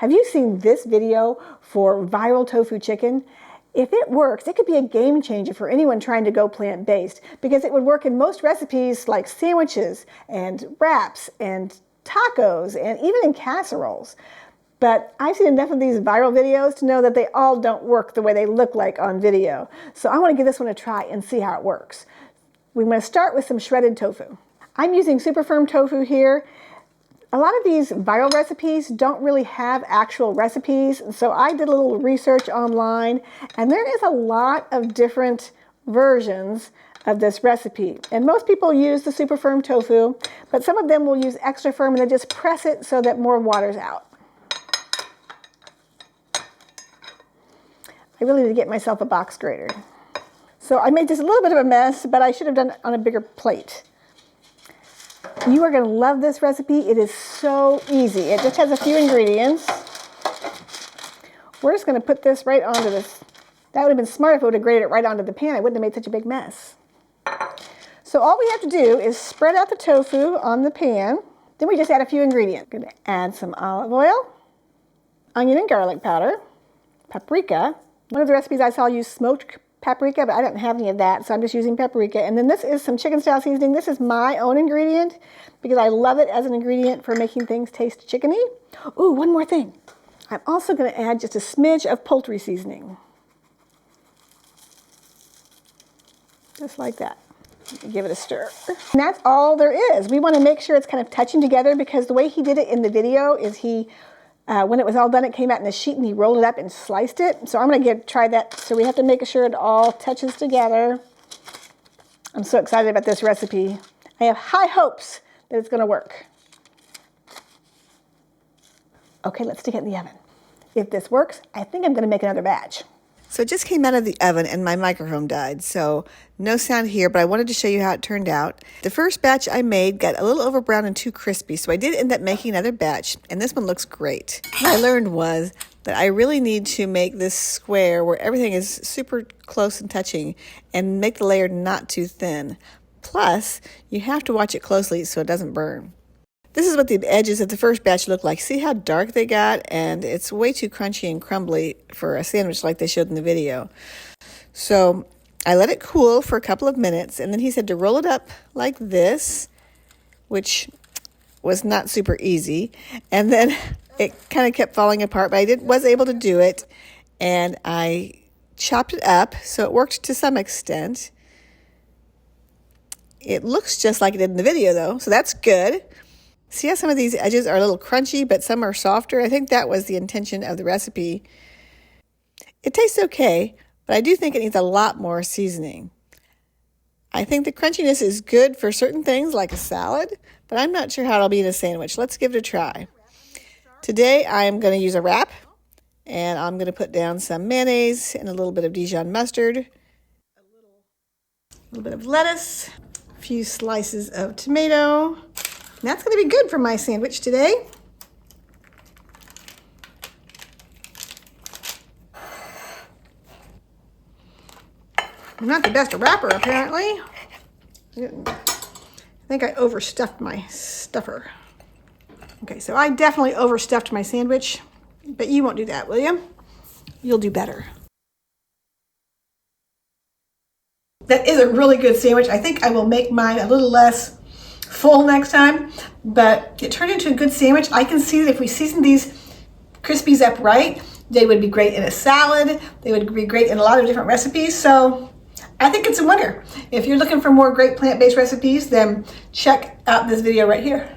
Have you seen this video for viral tofu chicken? If it works, it could be a game changer for anyone trying to go plant-based because it would work in most recipes like sandwiches and wraps and tacos and even in casseroles. But I've seen enough of these viral videos to know that they all don't work the way they look like on video. So I want to give this one a try and see how it works. We're going to start with some shredded tofu. I'm using super firm tofu here. A lot of these viral recipes don't really have actual recipes, so I did a little research online, and there is a lot of different versions of this recipe. And most people use the super firm tofu, but some of them will use extra firm and then just press it so that more water's out. I really need to get myself a box grater. So I made just a little bit of a mess, but I should have done it on a bigger plate. You are going to love this recipe. It is so easy. It just has a few ingredients. We're just going to put this right onto this. That would have been smart if I would have grated it right onto the pan. I wouldn't have made such a big mess. So all we have to do is spread out the tofu on the pan. Then we just add a few ingredients. I'm going to add some olive oil, onion and garlic powder, paprika. One of the recipes I saw used smoked paprika, but I don't have any of that, so I'm just using paprika. And then this is some chicken style seasoning. This is my own ingredient because I love it as an ingredient for making things taste chickeny. Ooh, one more thing. I'm also going to add just a smidge of poultry seasoning. Just like that. Give it a stir. And that's all there is. We want to make sure it's kind of touching together because the way he did it in the video is when it was all done, it came out in a sheet and he rolled it up and sliced it. So I'm going to try that. So we have to make sure it all touches together. I'm so excited about this recipe. I have high hopes that it's going to work. Okay, let's stick it in the oven. If this works, I think I'm going to make another batch. So it just came out of the oven and my microphone died, so no sound here, but I wanted to show you how it turned out. The first batch I made got a little over brown and too crispy, so I did end up making another batch, and this one looks great. What I learned was that I really need to make this square where everything is super close and touching and make the layer not too thin. Plus, you have to watch it closely so it doesn't burn. This is what the edges of the first batch look like. See how dark they got? And it's way too crunchy and crumbly for a sandwich like they showed in the video. So I let it cool for a couple of minutes, and then he said to roll it up like this, which was not super easy. And then it kind of kept falling apart, but I was able to do it, and I chopped it up, so it worked to some extent. It looks just like it did in the video, though, so that's good. See how some of these edges are a little crunchy, but some are softer? I think that was the intention of the recipe. It tastes okay, but I do think it needs a lot more seasoning. I think the crunchiness is good for certain things like a salad, but I'm not sure how it'll be in a sandwich. Let's give it a try. Today I am going to use a wrap, and I'm going to put down some mayonnaise and a little bit of Dijon mustard, a little bit of lettuce, a few slices of tomato. That's going to be good for my sandwich today. I'm not the best wrapper, apparently. I think I overstuffed my stuffer. Okay, so I definitely overstuffed my sandwich, but you won't do that, will you? You'll do better. That is a really good sandwich. I think I will make mine a little less full next time, but it turned into a good sandwich. I can see that if we season these Crispies up right, they would be great in a salad. They would be great in a lot of different recipes. So I think it's a winner. If you're looking for more great plant-based recipes, then check out this video right here.